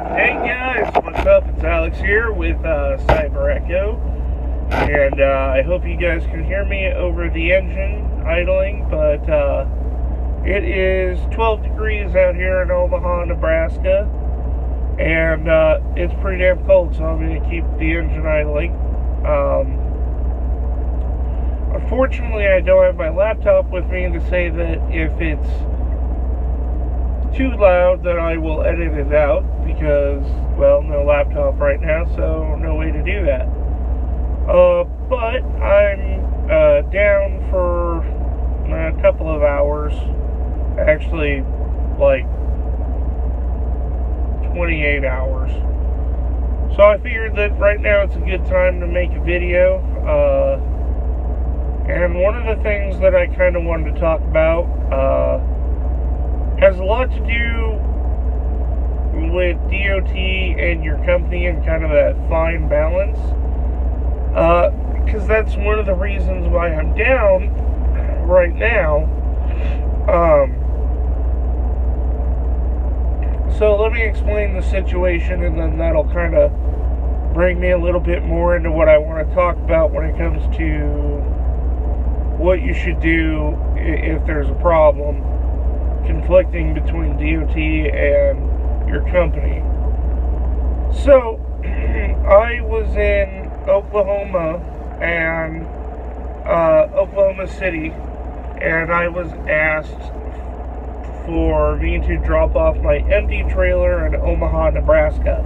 Hey guys, what's up? It's Alex here with Cyber Echo, and I hope you guys can hear me over the engine idling, but it is 12 degrees out here in Omaha, Nebraska, and it's pretty damn cold, so I'm going to keep the engine idling. Unfortunately, I don't have my laptop with me to say that if it's too loud, then I will edit it out, because, well, no laptop right now, so no way to do that. But I'm down for a couple of hours, actually, like 28 hours. So I figured that right now it's a good time to make a video, and one of the things that I kind of wanted to talk about, has a lot to do with DOT and your company and kind of that fine balance. Because that's one of the reasons why I'm down right now. So let me explain the situation, and then that'll kind of bring me a little bit more into what I want to talk about when it comes to what you should do if there's a problem conflicting between DOT and your company. So, I was in Oklahoma and Oklahoma City, and I was asked for me to drop off my empty trailer in Omaha, Nebraska.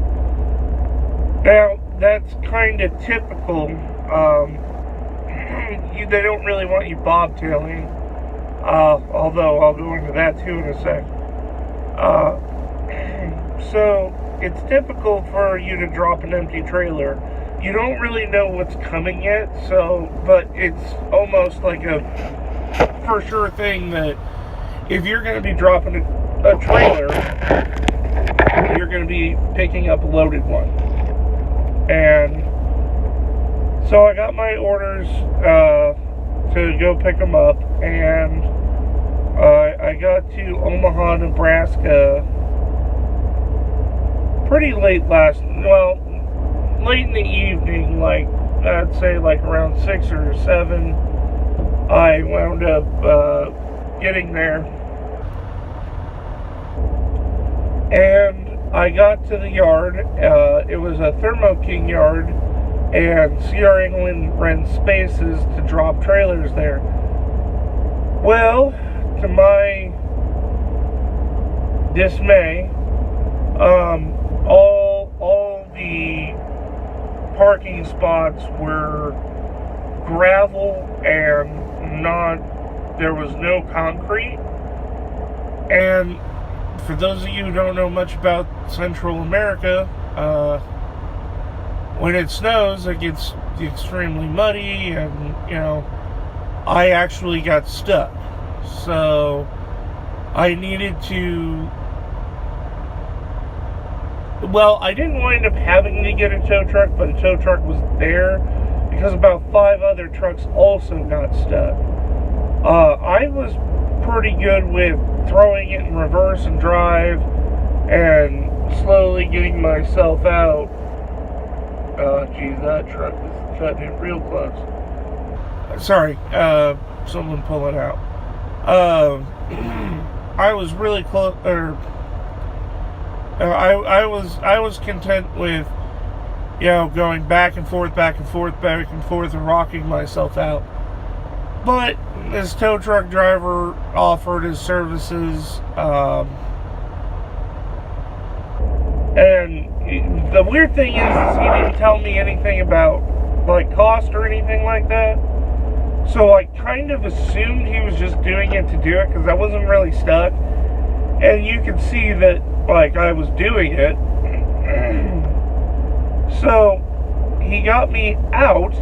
Now, that's kind of typical. They don't really want you bobtailing. Although I'll go into that too in a sec. So it's typical for you to drop an empty trailer. You don't really know what's coming yet, but it's almost like a for sure thing that if you're going to be dropping a trailer, you're going to be picking up a loaded one. And so I got my orders to go pick them up, and I got to Omaha, Nebraska pretty late late in the evening, like I'd say like around 6 or 7. I wound up getting there, and I got to the yard. It was a Thermo King yard, and C.R. England rents spaces to drop trailers there. Well, to my dismay, all the parking spots were gravel and there was no concrete. And for those of you who don't know much about Central America, when it snows, it gets extremely muddy, and, I actually got stuck. So I needed to, I didn't wind up having to get a tow truck, but a tow truck was there because about 5 other trucks also got stuck. I was pretty good with throwing it in reverse and drive and slowly getting myself out. Geez, that truck is cutting it real close. Sorry, someone pulling out. I was really close, I was content with, going back and forth, and rocking myself out. But this tow truck driver offered his services, and the weird thing is he didn't tell me anything about, cost or anything like that. So I kind of assumed he was just doing it to do it, because I wasn't really stuck. And you could see that, I was doing it. So he got me out,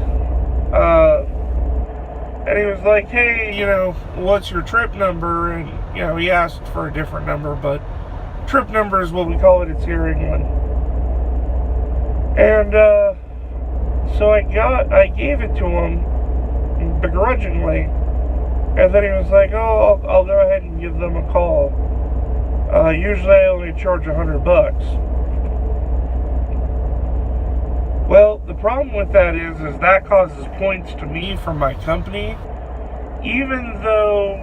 and he was like, hey, what's your trip number? And, he asked for a different number, but trip number is what we call it. It's here in England. And so I gave it to him begrudgingly, and then he was like, oh, I'll go ahead and give them a call. Usually I only charge $100. problem with that is that causes points to me from my company, even though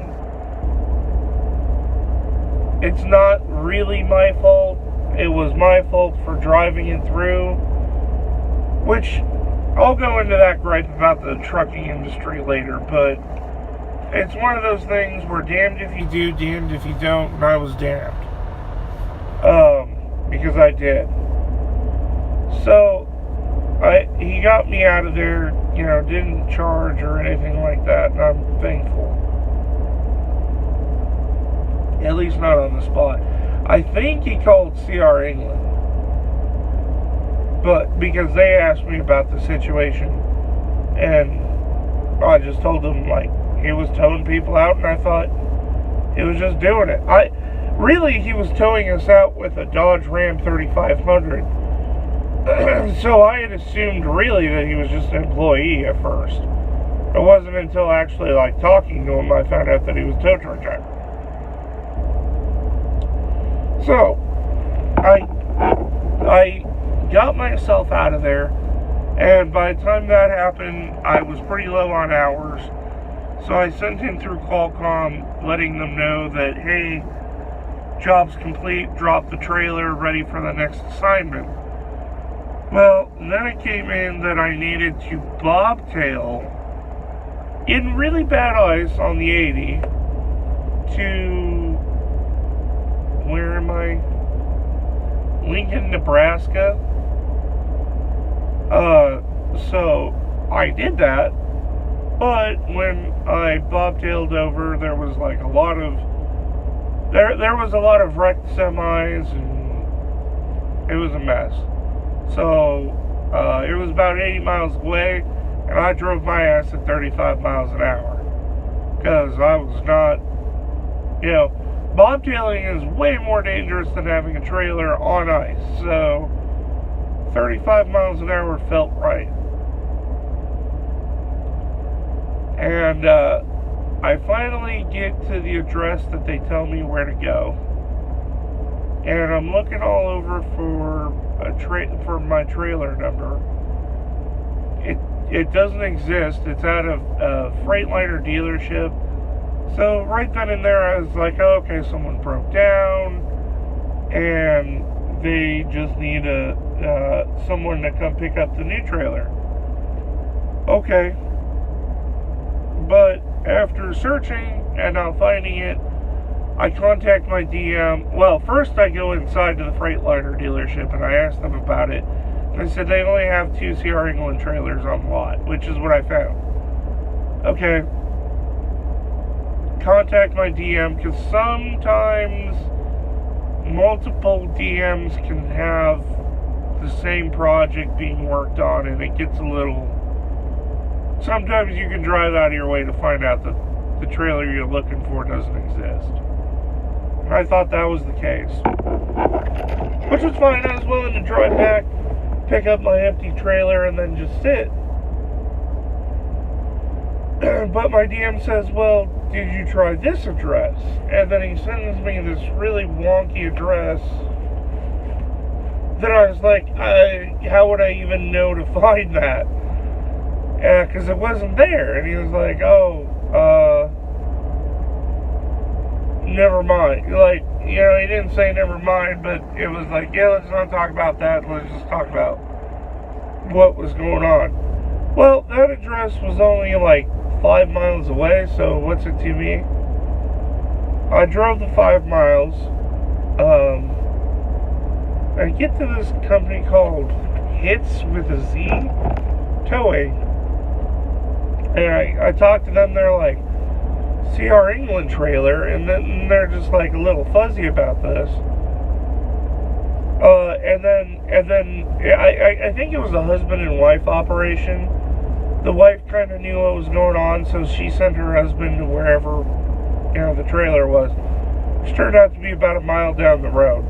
it's not really my fault. It was my fault for driving it through, which I'll go into that gripe about the trucking industry later, but it's one of those things where damned if you do, damned if you don't, and I was damned. Because I did. So, he got me out of there, didn't charge or anything like that, and I'm thankful. At least not on the spot. I think he called CR England. But because they asked me about the situation, and I just told them, he was towing people out, and I thought he was just doing it. Really, he was towing us out with a Dodge Ram 3500. So I had assumed, really, that he was just an employee at first. It wasn't until actually, talking to him, I found out that he was a tow truck driver. So, I got myself out of there, and by the time that happened, I was pretty low on hours. So I sent him through Qualcomm, letting them know that, hey, job's complete, drop the trailer, ready for the next assignment. Well, then it came in that I needed to bobtail in really bad ice on the 80 to, where am I? Lincoln, Nebraska. So I did that, but when I bobtailed over, there was a lot of wrecked semis, and it was a mess. So it was about 80 miles away, and I drove my ass at 35 miles an hour because I was not, bobtailing is way more dangerous than having a trailer on ice. So 35 miles an hour felt right. And I finally get to the address that they tell me where to go. And I'm looking all over for my trailer number. It doesn't exist. It's at a Freightliner dealership. So right then and there I was like, oh, okay, someone broke down and they just need someone to come pick up the new trailer. Okay. But after searching and not finding it, I contact my DM. Well, first I go inside to the Freightliner dealership and I ask them about it. They said they only have 2 CR England trailers on the lot, which is what I found. Okay. Contact my DM, because sometimes multiple DMs can have the same project being worked on, and it gets a little... Sometimes you can drive out of your way to find out that the trailer you're looking for doesn't exist. And I thought that was the case. Which was fine. I was willing to drive back, pick up my empty trailer, and then just sit. But my DM says, well, did you try this address? And then he sends me this really wonky address that I was like, how would I even know to find that? Because it wasn't there. And he was like, never mind. He didn't say never mind, but it was like, yeah, let's not talk about that. Let's just talk about what was going on. Well, that address was only 5 miles away, so what's it to me? I drove the 5 miles. I get to this company called Hits with a Z Towing. And I talked to them, they're like, CR England trailer, and then they're just a little fuzzy about this. And then I think it was a husband and wife operation. The wife kind of knew what was going on, so she sent her husband to wherever, the trailer was, which turned out to be about a mile down the road.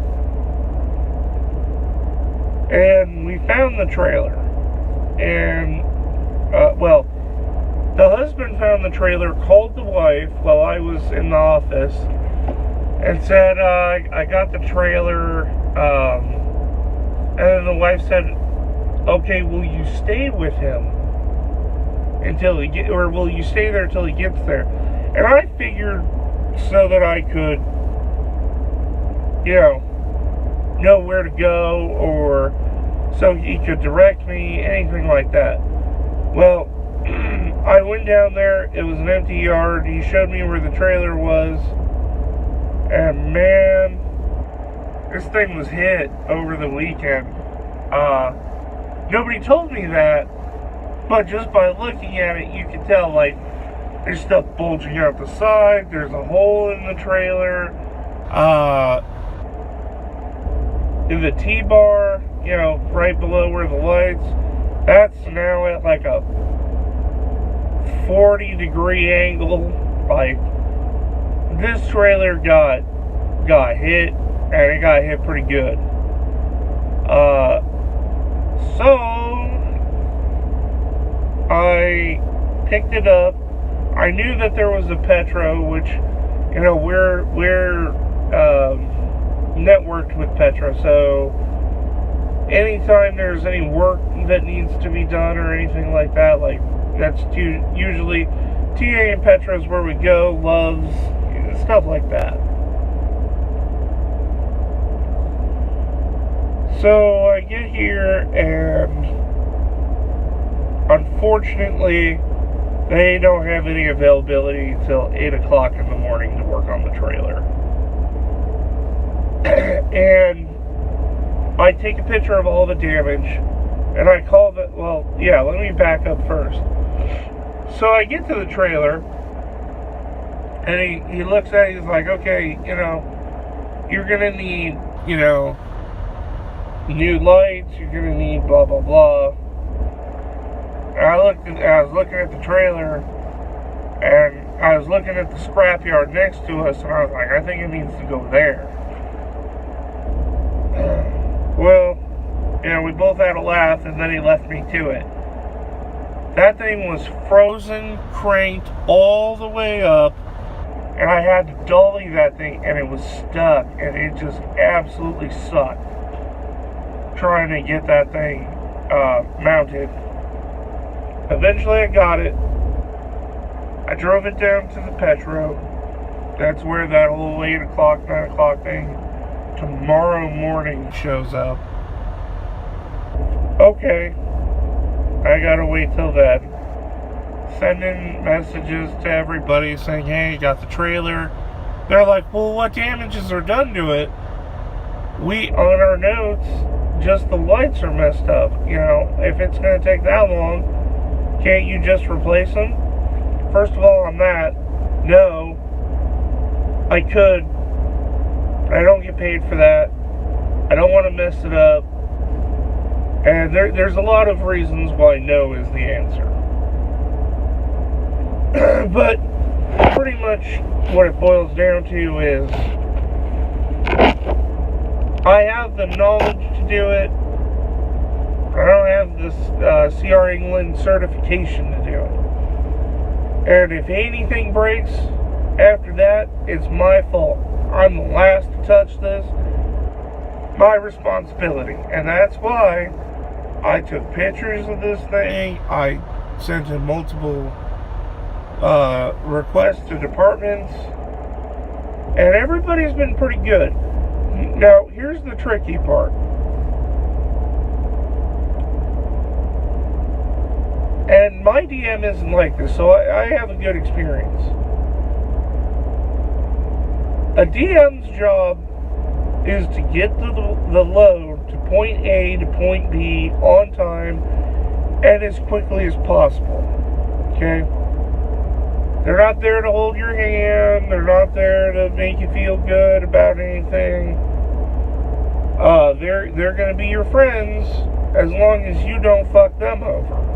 And we found the trailer. And, the husband found the trailer, called the wife while I was in the office, and said, I got the trailer, and then the wife said, okay, will you stay with him until he get, or will you stay there until he gets there? And I figured so that I could, know where to go, or so he could direct me, anything like that. Well, I went down there. It was an empty yard. He showed me where the trailer was, and man, this thing was hit over the weekend. Nobody told me that, but just by looking at it, you can tell, like, there's stuff bulging out the side, there's a hole in the trailer, in the T-bar, right below where the lights, that's now at like a 40-degree angle. Like, this trailer got hit, and it got hit pretty good. So I picked it up. I knew that there was a Petro, which, we're networked with Petro, so anytime there's any work that needs to be done or anything like that, like, that's usually TA and Petro's where we go, Loves, stuff like that. So I get here, and unfortunately, they don't have any availability till 8 o'clock in the morning to work on the trailer. And I take a picture of all the damage, and I call let me back up first. So I get to the trailer, and he looks at it, he's like, okay, you're gonna need, new lights, you're gonna need blah blah blah. And I was looking at the trailer, and I was looking at the scrapyard next to us, and I was like, I think it needs to go there. Well, we both had a laugh, and then he left me to it. That thing was frozen, cranked all the way up, and I had to dolly that thing, and it was stuck, and it just absolutely sucked trying to get that thing mounted. Eventually I got it. I drove it down to the Petro. That's where that whole 8 o'clock, 9 o'clock thing tomorrow morning shows up. Okay, I gotta wait till then. Sending messages to everybody saying, hey, you got the trailer. They're like, well, what damages are done to it? On our notes, just the lights are messed up. If it's gonna take that long, can't you just replace them? First of all, on that, no, I could. I don't get paid for that. I don't want to mess it up. And there's a lot of reasons why no is the answer. But pretty much what it boils down to is I have the knowledge to do it. I don't have this CR England certification to do it. And if anything breaks after that, it's my fault. I'm the last to touch this. My responsibility. And that's why I took pictures of this thing. I sent in multiple requests to departments. And everybody's been pretty good. Now, here's the tricky part. And my DM isn't like this, so I have a good experience. A DM's job is to get the load to point A to point B on time and as quickly as possible. Okay? They're not there to hold your hand. They're not there to make you feel good about anything. They're going to be your friends as long as you don't fuck them over.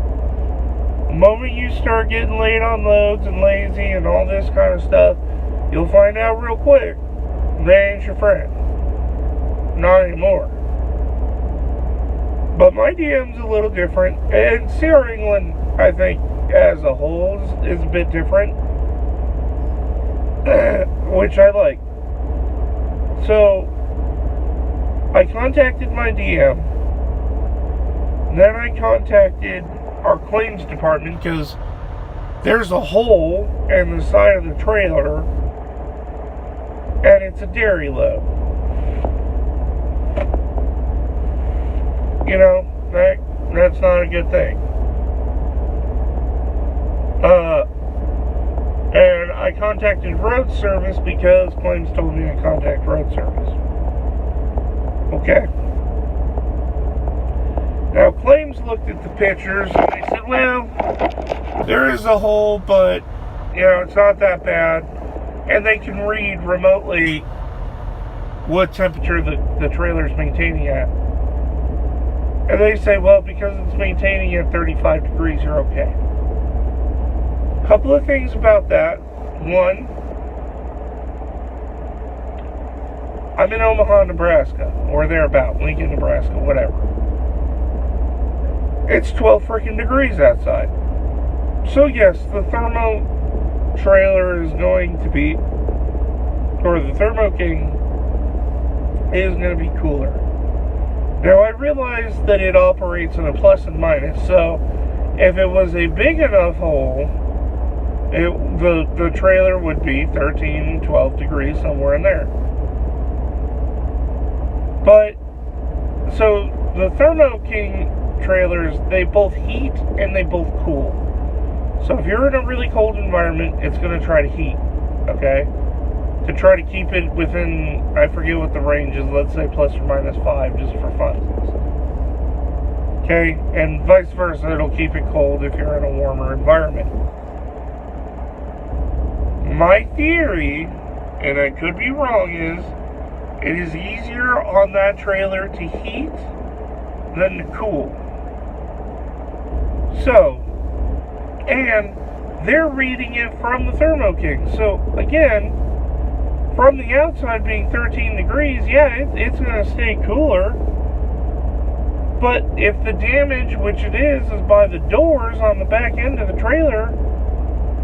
The moment you start getting late on loads and lazy and all this kind of stuff, you'll find out real quick they ain't your friend. Not anymore. But my DM's a little different. And CR England, I think, as a whole, is a bit different. Which I like. So, I contacted my DM. Then I contacted our claims department because there's a hole in the side of the trailer and it's a dairy load. You know, that's not a good thing. And I contacted road service because claims told me to contact road service. Okay. Now, claims looked at the pictures and they said, well, there is a hole, but, you know, it's not that bad. And they can read remotely what temperature the trailer's maintaining at. And they say, well, because it's maintaining at 35 degrees, you're okay. Couple of things about that. One, I'm in Omaha, Nebraska, or thereabout, Lincoln, Nebraska, whatever. It's 12 freaking degrees outside. So yes, the thermo trailer is going to be, or the Thermo King is going to be cooler. Now I realize that it operates on a plus and minus, so if it was a big enough hole, the trailer would be 13, 12 degrees, somewhere in there. But, so the Thermo King trailers, they both heat and they both cool. So if you're in a really cold environment, it's going to try to heat, okay? To try to keep it within, I forget what the range is, let's say plus or minus 5, just for fun. Okay? And vice versa, it'll keep it cold if you're in a warmer environment. My theory, and I could be wrong, is it is easier on that trailer to heat than to cool. So, and they're reading it from the Thermo King. So, again, from the outside being 13 degrees, yeah, it's going to stay cooler. But if the damage, which it is by the doors on the back end of the trailer,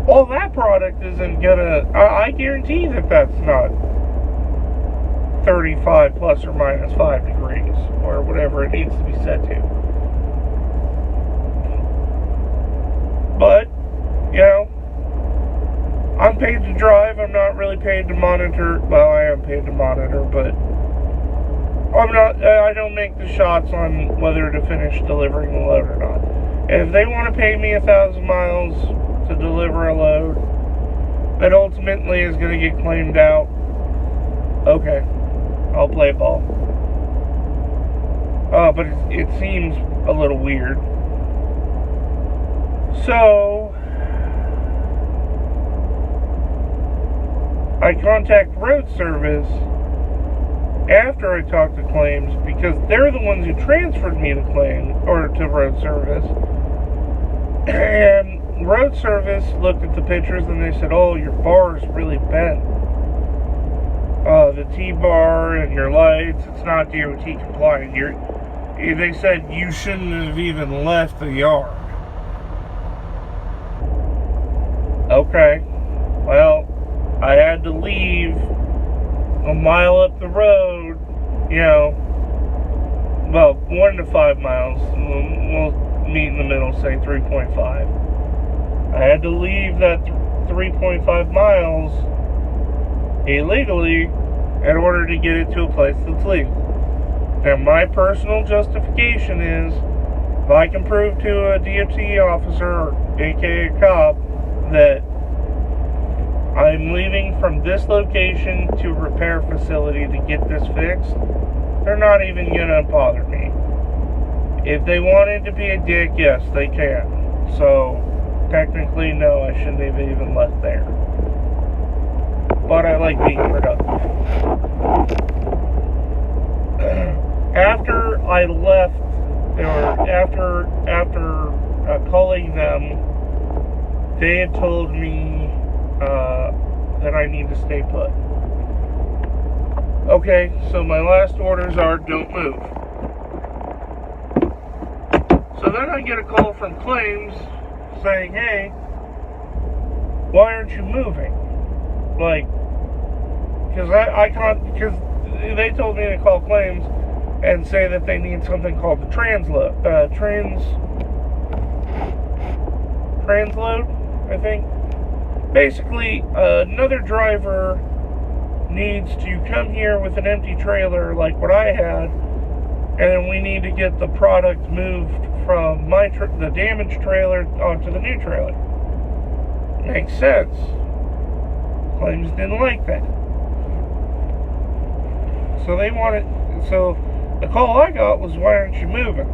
all that product isn't going to, I guarantee that that's not 35 plus or minus 5 degrees, or whatever it needs to be set to. But, you know, I'm paid to drive. I'm not really paid to monitor. Well, I am paid to monitor, but I don't make the shots on whether to finish delivering the load or not. If they want to pay me 1,000 miles to deliver a load that ultimately is going to get claimed out, okay, I'll play ball. But it seems a little weird. So, I contact road service after I talk to claims because they're the ones who transferred me to claim or to road service. And road service looked at the pictures and they said, "Oh, your bar is really bent. The T-bar and your lights, it's not DOT compliant. They said you shouldn't have even left the yard." Okay, well, I had to leave a mile up the road, you know, well, 1 to 5 miles. We'll meet in the middle, say 3.5. I had to leave that 3.5 miles illegally in order to get it to a place that's legal. Now, my personal justification is, if I can prove to a DOT officer, aka a cop, that I'm leaving from this location to a repair facility to get this fixed, they're not even going to bother me. If they wanted to be a dick, yes, they can. So, technically, no, I shouldn't have even left there. But I like being productive. After I left, or after calling them, they had told me that I need to stay put. Okay, so my last orders are don't move. So then I get a call from claims saying, "Hey, why aren't you moving?" Like, because they told me to call claims and say that they need something called the transload, I think. Basically, another driver needs to come here with an empty trailer like what I had, and then we need to get the product moved from the damaged trailer onto the new trailer. Makes sense. Claims didn't like that. So the call I got was, why aren't you moving?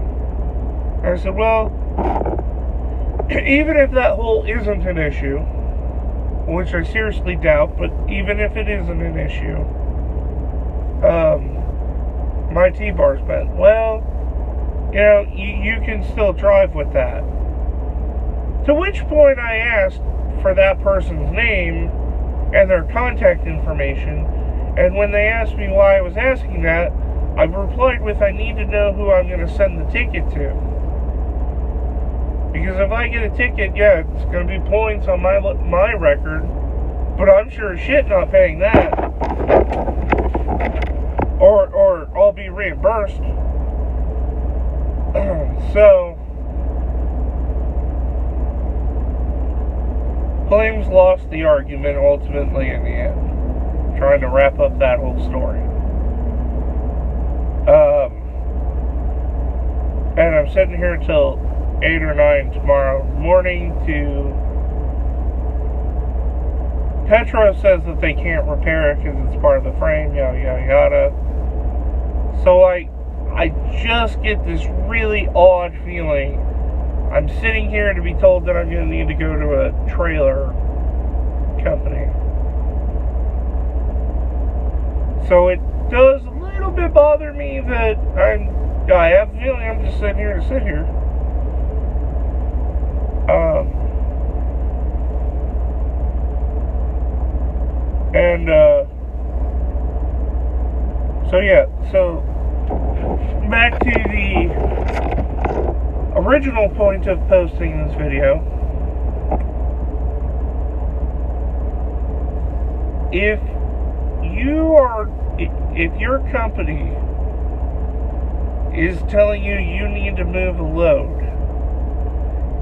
And I said, well, even if that hole isn't an issue, which I seriously doubt, but even if it isn't an issue, my T-bar's bent. Well, you know, you can still drive with that. To which point I asked for that person's name and their contact information, and when they asked me why I was asking that, I replied with, I need to know who I'm going to send the ticket to. Because if I get a ticket, yeah, it's going to be points on my record, but I'm sure as shit not paying that. Or I'll be reimbursed. So, Claims lost the argument ultimately in the end, trying to wrap up that whole story. And I'm sitting here until 8 or 9 tomorrow morning to... Petro says that they can't repair it because it's part of the frame, yada yada yada. So I just get this really odd feeling. I'm sitting here to be told that I'm going to need to go to a trailer company. So it does a little bit bother me that I have the feeling I'm just sitting here to sit here. So back to the original point of posting this video. If your company is telling you need to move a load,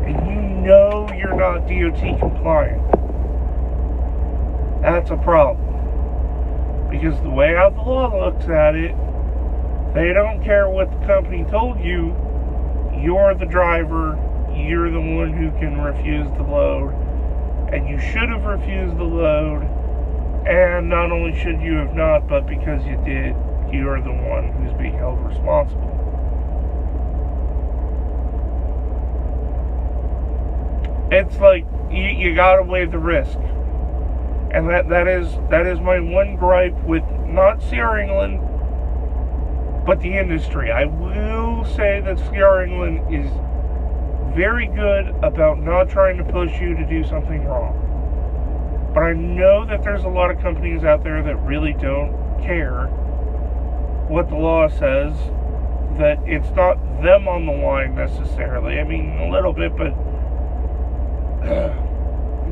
and you know you're not DOT compliant, that's a problem. Because the way out the law looks at it, they don't care what the company told you. You're the driver. You're the one who can refuse the load. And you should have refused the load. And not only should you have not, but because you did, you're the one who's being held responsible. It's like, you gotta weigh the risk. And that is my one gripe with not Sierra England, but the industry. I will say that Sierra England is very good about not trying to push you to do something wrong. But I know that there's a lot of companies out there that really don't care what the law says, that it's not them on the line necessarily. I mean, a little bit, but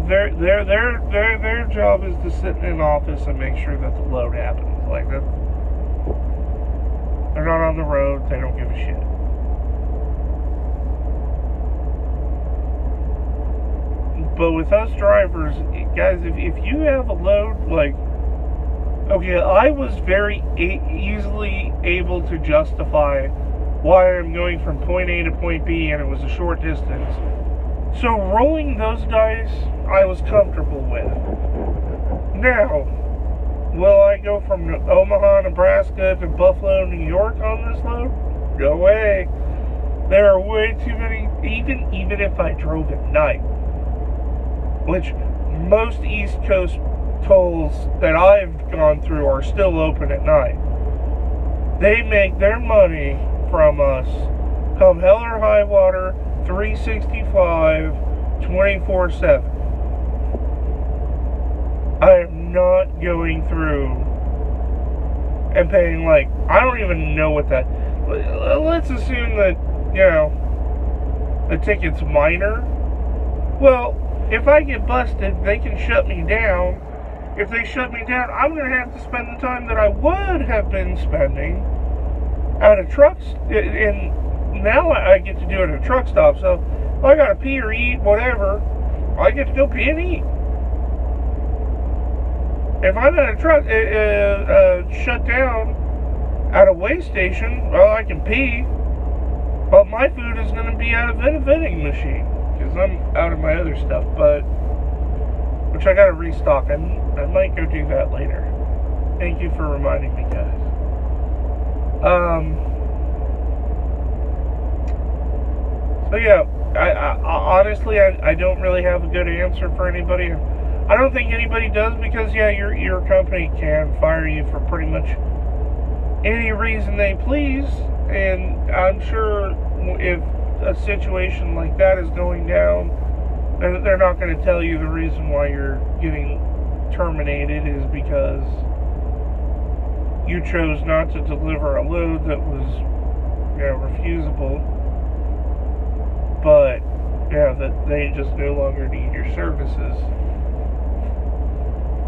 their job is to sit in an office and make sure that the load happens. Like that, they're not on the road. They don't give a shit. But with us drivers, guys, if you have a load, like, okay, I was very easily able to justify why I'm going from point A to point B, and it was a short distance. So rolling those dice, I was comfortable with. Now, will I go from Omaha, Nebraska to Buffalo, New York on this load? No way. There are way too many, even if I drove at night, which most East Coast tolls that I've gone through are still open at night. They make their money from us come hell or high water, 365, 24/7. I am not going through and paying, like, I don't even know what that, let's assume that, you know, the ticket's minor. Well, if I get busted, they can shut me down. If they shut me down, I'm going to have to spend the time that I would have been spending at a and now I get to do it at a truck stop. So if I gotta pee or eat, whatever, I get to go pee and eat. If I'm at a truck shut down at a weigh station, well, I can pee, but my food is going to be out of a vending machine because I'm out of my other stuff. But which I got to restock, and I might go do that later. Thank you for reminding me, guys. So yeah, I honestly I don't really have a good answer for anybody. I don't think anybody does, because yeah, your company can fire you for pretty much any reason they please, and I'm sure if a situation like that is going down, they're not going to tell you the reason why you're getting terminated is because you chose not to deliver a load that was, refusable, but yeah, that they just no longer need your services.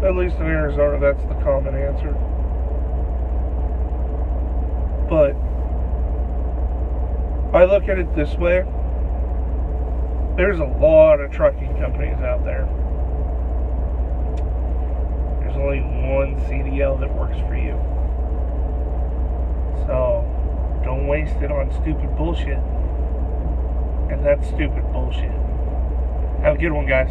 At least in Arizona, that's the common answer. But I look at it this way. There's a lot of trucking companies out there. There's only one CDL that works for you. So don't waste it on stupid bullshit. And that's stupid bullshit. Have a good one, guys.